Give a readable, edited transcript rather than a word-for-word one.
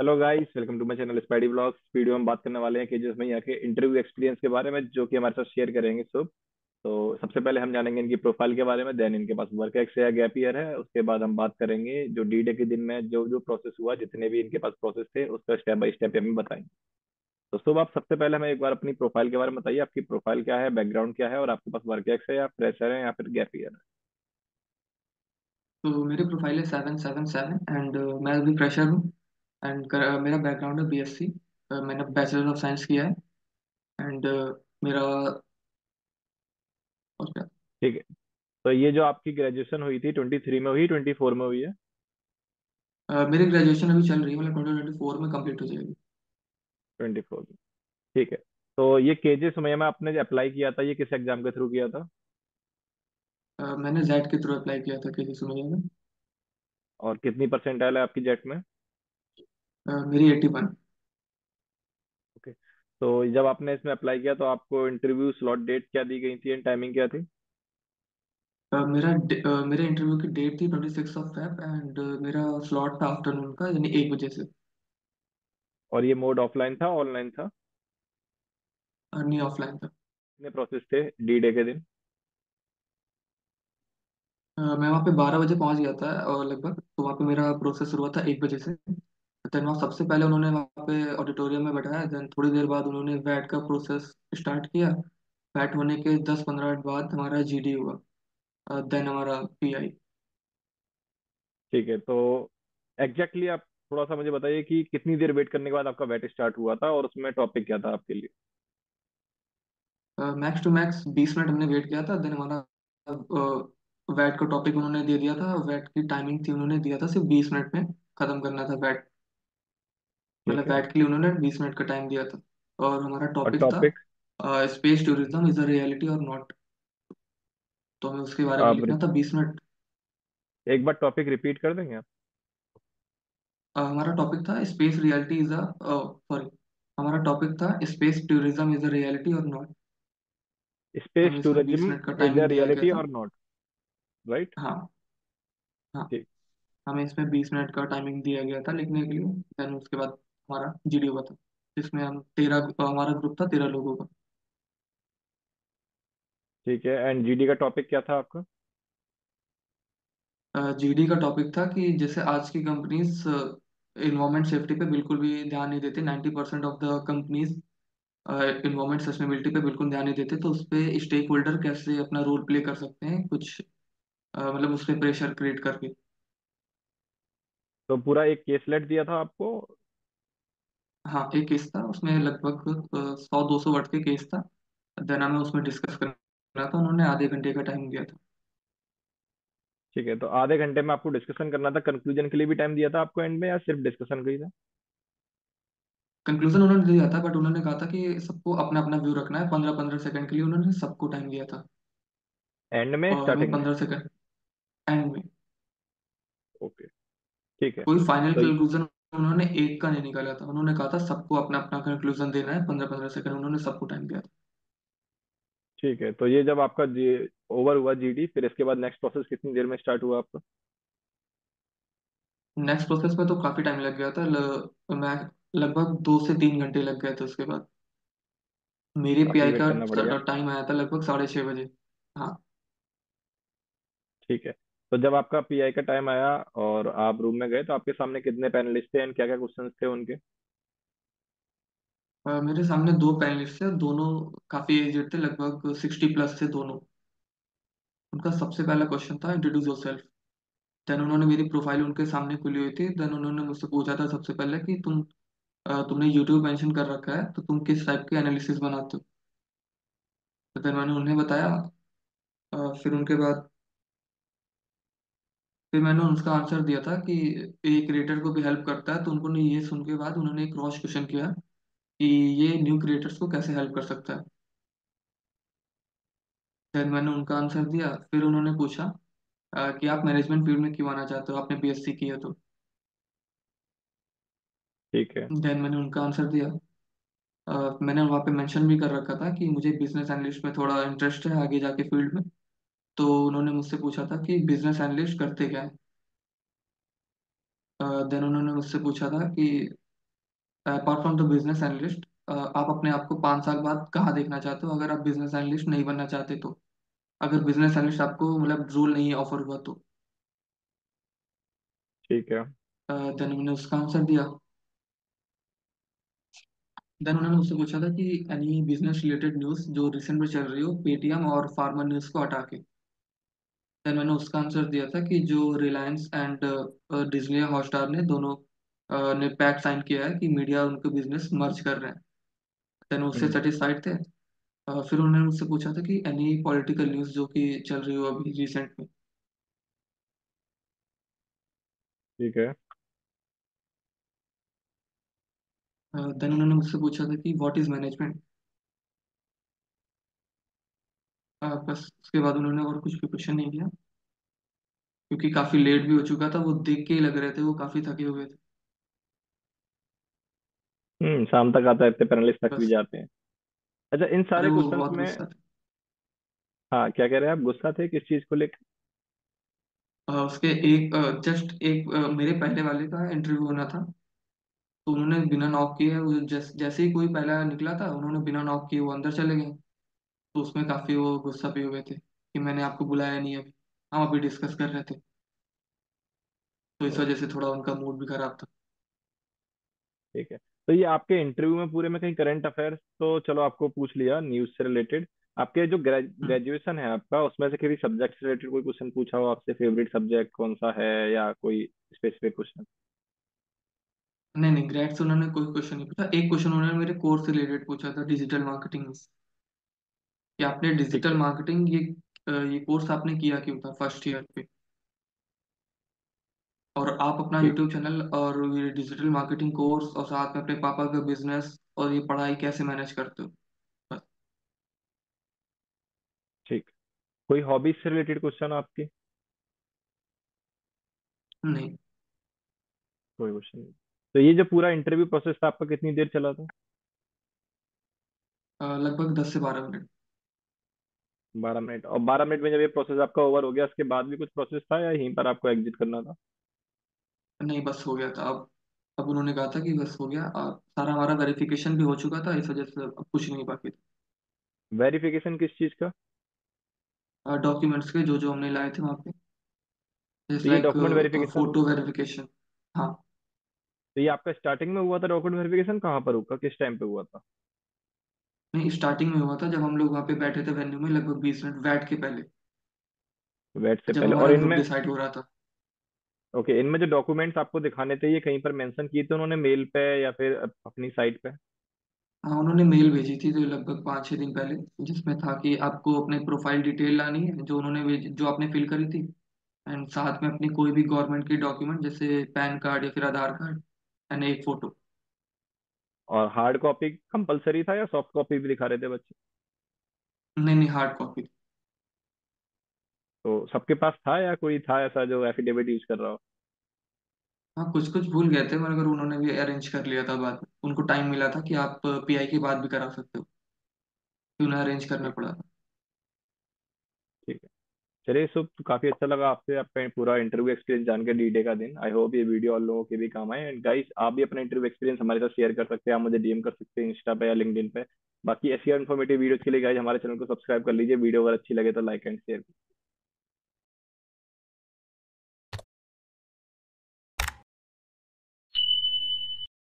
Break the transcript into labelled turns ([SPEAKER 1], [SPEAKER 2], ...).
[SPEAKER 1] Hello guys, welcome to my channel Spidey blogs. Video में बात करने वाले हैं कि जिसमें यहाँ के इंटरव्यू एक्सपीरियंस के बारे में, जो कि हमारे साथ शेयर करेंगे सब। तो सबसे पहले हम जानेंगे इनकी प्रोफाइल के बारे में, देन इनके पास वर्क एक्स या गैप ईयर है। उसके बाद हम बात करेंगे जो डी डे के दिन में जो जो प्रोसेस हुआ, जितने भी इनके पास प्रोसेस थे, उसका स्टेप बाय स्टेप हमें बताएंगे। तो शुभ, आप सबसे पहले हमें एक बार अपनी प्रोफाइल के बारे में बताइए। आपकी प्रोफाइल क्या है, बैकग्राउंड क्या है, और आपके पास वर्क एक्स है या फ्रेशर है या फिर गैप ईयर है।
[SPEAKER 2] तो मेरी प्रोफाइल है 777 एंड मैं अभी फ्रेशर हूँ। एंड मेरा बैकग्राउंड है बीएससी। मैंने बैचलर ऑफ साइंस किया है। एंड मेरा और क्या।
[SPEAKER 1] ठीक है। तो ये जो आपकी ग्रेजुएशन हुई थी 23 में हुई, 24 में हुई है?
[SPEAKER 2] मेरी ग्रेजुएशन अभी चल रही है, मतलब 2024 में कंप्लीट हो जाएगी।
[SPEAKER 1] 24 में। ठीक है। तो ये केजे समय में आपने अप्लाई किया था, ये किस एग्जाम के थ्रू किया था?
[SPEAKER 2] मैंने जेट के थ्रू अप्लाई किया था केजी सुमैया में।
[SPEAKER 1] और कितनी परसेंटाइल है आपकी जेट में?
[SPEAKER 2] मेरी 81।
[SPEAKER 1] ओके। तो जब आपने इसमें अप्लाई किया तो आपको इंटरव्यू स्लॉट डेट क्या दी गई थी एंड टाइमिंग क्या थी?
[SPEAKER 2] मेरे इंटरव्यू की डेट थी 26 ऑफ फेब एंड मेरा स्लॉट था आफ्टरनून का, यानी 1 बजे से।
[SPEAKER 1] और ये मोड ऑफलाइन था ऑनलाइन था?
[SPEAKER 2] नहीं, ऑफलाइन था।
[SPEAKER 1] कितने प्रोसेस थे डी डे के दिन?
[SPEAKER 2] मैं वहाँ पे 12 बजे पहुँच गया था और लगभग, तो वहाँ पे मेरा प्रोसेस शुरू हुआ था 1 बजे से। देन वहाँ सबसे पहले उन्होंने वहाँ पे ऑडिटोरियम में बैठाया। देन थोड़ी देर बाद उन्होंने वैट का प्रोसेस स्टार्ट किया। वैट होने के 10-15 मिनट बाद हमारा जीडी हुआ। देन हमारा पीआई।
[SPEAKER 1] ठीक है। तो एग्जैक्टली आप थोड़ा सा मुझे बताइए कि कितनी देर वेट करने के बाद आपका बैट स्टार्ट हुआ था और उसमें टॉपिक क्या था आपके लिए?
[SPEAKER 2] मैक्स टू मैक्स 20 मिनट हमने वेट किया था। देन हमारा वैट का टॉपिक उन्होंने दे दिया था। वैट की टाइमिंग थी, उन्होंने दिया था सिर्फ 20 मिनट में खत्म करना था वैट।
[SPEAKER 1] ठीक
[SPEAKER 2] मतलब
[SPEAKER 1] है।
[SPEAKER 2] वैट के लिए उन्होंने 20 मिनट का टाइम दिया था। और हमारा
[SPEAKER 1] और
[SPEAKER 2] टॉपिक था
[SPEAKER 1] topic?
[SPEAKER 2] Space tourism is a reality और नॉट। तो हमें उसके बारे में
[SPEAKER 1] आप
[SPEAKER 2] लिखना था 20 मिनट।
[SPEAKER 1] एक बार टॉपिक रिपीट कर देंगे आप?
[SPEAKER 2] हमारा टॉपिक था space reality is a sorry हमारा टॉपिक था space tourism is a reality और नॉट। तो
[SPEAKER 1] स्पेस
[SPEAKER 2] हमें इसमें बीस
[SPEAKER 1] टूरिज्म
[SPEAKER 2] मिनट का
[SPEAKER 1] इज अ
[SPEAKER 2] टाइमिंग दिया गया
[SPEAKER 1] रियलिटी
[SPEAKER 2] था।
[SPEAKER 1] और नॉट, राइट?
[SPEAKER 2] हाँ। हाँ।
[SPEAKER 1] ठीक।
[SPEAKER 2] हमें इसमें 20 मिनट का टाइमिंग दिया गया था लिखने के लिए। देन उसके बाद हमारा जीडी हुआ था, जिसमें हम 13, हमारा ग्रुप था 13 लोगों का।
[SPEAKER 1] ठीक है। एंड जीडी का टॉपिक क्या था आपका?
[SPEAKER 2] जीडी का टॉपिक था कि जैसे आज की कंपनीज इन्वायरमेंट सेफ्टी पे बिल्कुल भी ध्यान नहीं देते। 90% of the companies environment sustainability पे बिल्कुल ध्यान नहीं देते। तो उस पे स्टेक होल्डर कैसे अपना रोल प्ले कर सकते हैं कुछ, मतलब उस पर प्रेशर क्रिएट करके।
[SPEAKER 1] तो पूरा एक केस लेट दिया था आपको?
[SPEAKER 2] हाँ, एक केस था उसमें लगभग 100-200 वर्ड के केस था। देन हमें उसमें डिस्कस करना था। उन्होंने आधे घंटे का टाइम दिया था।
[SPEAKER 1] ठीक है। तो आधे घंटे में आपको डिस्कशन करना था, कंक्लूजन के लिए भी टाइम दिया था आपको एंड में, या सिर्फ डिस्कशन का ही था?
[SPEAKER 2] कंक्लूजन उन्होंने दिया था, बट उन्होंने कहा था कि सबको अपना अपना व्यू रखना है। 15-15 सेकंड के लिए उन्होंने सबको टाइम दिया था।
[SPEAKER 1] एंड में,
[SPEAKER 2] और हमें
[SPEAKER 1] स्टार्टिंग में?
[SPEAKER 2] 15 सेकंड एंड में।
[SPEAKER 1] ओके। ठीक है।
[SPEAKER 2] कोई फाइनल
[SPEAKER 1] तो
[SPEAKER 2] कंक्लूजन उन्होंने एक का नहीं निकाला था। उन्होंने कहा था सबको अपना अपना कंक्लूजन देना है। 15-15 सेकंड उन्होंने सबको टाइम दिया था।
[SPEAKER 1] ठीक है। तो ये जब आपका ओवर हुआ जीडी, फिर इसके बाद नेक्स्ट प्रोसेस कितनी देर में स्टार्ट हुआ आपका?
[SPEAKER 2] नेक्स्ट प्रोसेस में तो काफी टाइम लग गया था। मैं लगभग 2 से 3 घंटे लग गए थे उसके बाद। मेरे
[SPEAKER 1] काफी
[SPEAKER 2] पीआई
[SPEAKER 1] वेट करना पड़ेगा।
[SPEAKER 2] का टाइम आया था लगभग 6:30 बजे। हाँ।
[SPEAKER 1] ठीक है। तो जब आपका पीआई का टाइम आया और आप रूम में गए, तो आपके सामने कितने पैनलिस्ट थे एंड क्या क्या क्वेश्चंस थे उनके?
[SPEAKER 2] मेरे सामने दो पैनलिस्ट थे। दोनों काफी एजेड थे, लगभग 60 प्लस थे दोनों। उनका सबसे पहला क्वेश्चन था इंट्रोड्यूस योरसेल्फ। देन उन्होंने मेरी प्रोफाइल उनके सामने खुली हुई थी। देन उन्होंने मुझसे पूछा था सबसे पहले कि तुमने यूट्यूब मेंशन कर रखा है, तो तुम किस टाइप के एनालिसिस बनाते हो। तो देन मैंने उन्हें बताया। फिर उनके बाद फिर मैंने उसका आंसर दिया था कि ये क्रिएटर को भी हेल्प करता है। तो उन्होंने ये सुन के बाद उन्होंने एक क्रॉस क्वेश्चन किया कि ये न्यू क्रिएटर्स को कैसे हेल्प कर सकता है। देन मैंने उनका आंसर दिया। फिर उन्होंने पूछा कि आप मैनेजमेंट फील्ड में क्यों आना चाहते हो, आपने बीएससी की है तो।
[SPEAKER 1] ठीक है।
[SPEAKER 2] देन मैंने उनका आंसर दिया। मैंने वहाँ पे मेंशन भी कर रखा था कि मुझे बिजनेस एनालिस्ट में थोड़ा इंटरेस्ट है आगे जाके फील्ड में। तो उन्होंने मुझसे पूछा था कि बिजनेस एनालिस्ट करते क्या है। देन उन्होंने मुझसे पूछा था कि apart from the business analyst, आप अपने आप को 5 साल बाद कहाँ देखना चाहते हो, अगर आप बिजनेस एनालिस्ट नहीं बनना चाहते तो? अगर बिजनेस एनालिस्ट आपको मतलब रोल नहीं ऑफर हुआ तो?
[SPEAKER 1] ठीक है।
[SPEAKER 2] देन मैंने उसका आंसर दिया। देन उन्होंने मुझसे पूछा था कि एनी बिजनेस रिलेटेड न्यूज़ जो रिसेंट में चल रही हो, पेटीएम और फार्मा न्यूज़ को हटा के। देन मैंने उसका आंसर दिया था कि जो रिलायंस एंड डिज्नी हॉटस्टार ने दोनों ने पैक्ट साइन किया है कि मीडिया उनके बिजनेस मर्ज कर रहे हैं। देन उससे
[SPEAKER 1] हम्म।
[SPEAKER 2] सेटिस्फाइड थे। फिर उन्होंने मुझसे पूछा था कि एनी पॉलिटिकल न्यूज़ जो कि चल रही हो अभी रिसेंट में।
[SPEAKER 1] ठीक है।
[SPEAKER 2] देन उन्होंने मुझसे पूछा था कि व्हाट इज मैनेजमेंट। बस उसके बाद उन्होंने और कुछ भी क्वेश्चन नहीं किया, क्योंकि काफी लेट भी हो चुका था, वो देख के ही लग रहे थे वो काफी थके हुए थे।
[SPEAKER 1] शाम तक आता है, इतने पैनलिस्ट थक भी
[SPEAKER 2] बस।
[SPEAKER 1] जाते हैं। अच्छा, इन
[SPEAKER 2] अरे
[SPEAKER 1] सारे
[SPEAKER 2] वो
[SPEAKER 1] क्वेश्चंस
[SPEAKER 2] बहुत
[SPEAKER 1] में।
[SPEAKER 2] गुस्सा थे।
[SPEAKER 1] हाँ, क्या कह रहे हैं आप, गुस्सा थे किस चीज को लेकर?
[SPEAKER 2] उसके एक जस्ट एक मेरे पहले वाले का इंटरव्यू होना था। तो उन्होंने बिना नॉक किए वो जैसे ही कोई पहला निकला था, उन्होंने बिना नॉक किए वो अंदर चले गए। तो उसमें काफी वो गुस्सा भी हुए थे कि मैंने आपको बुलाया नहीं अभी, हम अभी डिस्कस कर रहे थे। तो इस
[SPEAKER 1] तो
[SPEAKER 2] वजह से थोड़ा उनका मूड भी खराब था।
[SPEAKER 1] ठीक है। तो ये आपके इंटरव्यू में पूरे में कहीं करंट अफेयर्स तो चलो आपको पूछ लिया न्यूज से रिलेटेड। आपके जो
[SPEAKER 2] हम्म।
[SPEAKER 1] ग्रेजुएशन है आपका, उसमें से किसी सब्जेक्ट से रिलेटेड कोई क्वेश्चन पूछा हो आपसे, फेवरेट सब्जेक्ट कौन सा है या कोई स्पेसिफिक क्वेश्चन?
[SPEAKER 2] नहीं नहीं, ग्रेड से उन्होंने कोई क्वेश्चन नहीं पूछा। एक क्वेश्चन उन्होंने मेरे कोर्स से रिलेटेड पूछा था, डिजिटल मार्केटिंग में, कि आपने
[SPEAKER 1] ठीक
[SPEAKER 2] डिजिटल
[SPEAKER 1] है।
[SPEAKER 2] मार्केटिंग ये कोर्स आपने किया क्यों था फर्स्ट ईयर पे, और आप अपना
[SPEAKER 1] ठीक।
[SPEAKER 2] यूट्यूब चैनल और ये डिजिटल मार्केटिंग कोर्स और साथ में अपने पापा का बिजनेस और ये पढ़ाई कैसे मैनेज करते हो? बस।
[SPEAKER 1] ठीक। कोई हॉबीज से रिलेटेड क्वेश्चन आपकी?
[SPEAKER 2] नहीं।
[SPEAKER 1] कोई क्वेश्चन नहीं। तो ये जो पूरा इंटरव्यू प्रोसेस था आपका, कितनी देर चला था?
[SPEAKER 2] लगभग 10 से 12 मिनट।
[SPEAKER 1] 12 मिनट। और 12 मिनट में जब ये प्रोसेस आपका ओवर हो गया, उसके बाद भी कुछ प्रोसेस था या यहीं पर आपको एग्जिट करना था?
[SPEAKER 2] नहीं, बस हो गया था। अब उन्होंने कहा था कि बस हो गया, सारा हमारा वेरिफिकेशन भी हो चुका था, इस वजह से अब कुछ नहीं बाकी
[SPEAKER 1] वेरिफिकेशन किस चीज का?
[SPEAKER 2] था। डॉक्यूमेंट्स के जो जो हमने लाए थे वहाँ पे, जस्ट
[SPEAKER 1] तो ये
[SPEAKER 2] like
[SPEAKER 1] document verification,
[SPEAKER 2] photo verification. हाँ।
[SPEAKER 1] तो ये आपका स्टार्टिंग में हुआ था डॉक्यूमेंट वेरिफिकेशन, कहाँ पर हुआ, किस टाइम पे हुआ था?
[SPEAKER 2] नहीं, स्टार्टिंग में हुआ था जब हम लोग वहाँ पे बैठे थे वेन्यू में, लगभग 20 मिनट वैट के पहले,
[SPEAKER 1] वेट से
[SPEAKER 2] जब
[SPEAKER 1] पहले?
[SPEAKER 2] हमारा
[SPEAKER 1] और
[SPEAKER 2] ग्रुप
[SPEAKER 1] इनमें,
[SPEAKER 2] डिसाइड हो रहा था।
[SPEAKER 1] ओके, इनमें जो डॉक्यूमेंट्स आपको दिखाने थे, ये कहीं पर मेंशन किए थे उन्होंने मेल पे या फिर अपनी साइट पे?
[SPEAKER 2] हाँ, उन्होंने मेल भेजी थी तो लगभग 5-6 दिन पहले, जिसमें था कि आपको अपने प्रोफाइल डिटेल लानी है जो जो आपने फिल करी थी, एंड साथ में अपनी कोई भी गवर्नमेंट की डॉक्यूमेंट जैसे पैन कार्ड या फिर आधार कार्ड, एंड एक फोटो।
[SPEAKER 1] और हार्ड कॉपी कंपलसरी था या सॉफ्ट कॉपी भी दिखा रहे थे बच्चे?
[SPEAKER 2] नहीं नहीं, हार्ड कॉपी।
[SPEAKER 1] तो सबके पास था या कोई था ऐसा जो एफिडेविट यूज कर रहा हो?
[SPEAKER 2] हाँ, कुछ कुछ भूल गए थे, मगर उन्होंने भी अरेंज कर लिया था बाद में, उनको टाइम मिला था कि आप पीआई के बाद भी करा सकते हो, तो उन्हें अरेंज करना
[SPEAKER 1] ठीक।
[SPEAKER 2] पड़ा था।
[SPEAKER 1] ठीक है। चलिए, सब तो काफी अच्छा लगा आपसे आपका पूरा इंटरव्यू एक्सपीरियंस जान के, डी का दिन। आई होप ये वीडियो और लोगों के भी काम आए। एंड गाइस, आप भी अपना इंटरव्यू एक्सपीरियंस हमारे साथ शेयर कर सकते हैं, आप मुझे डीएम कर सकते हैं इंस्टा पे या लिंक्डइन पे। बाकी ऐसी इन्फॉर्मेटिव वीडियोस के लिए गाइस हमारे चैनल को सब्सक्राइब कर लीजिए। वीडियो अगर अच्छी लगे तो लाइक एंड शेयर।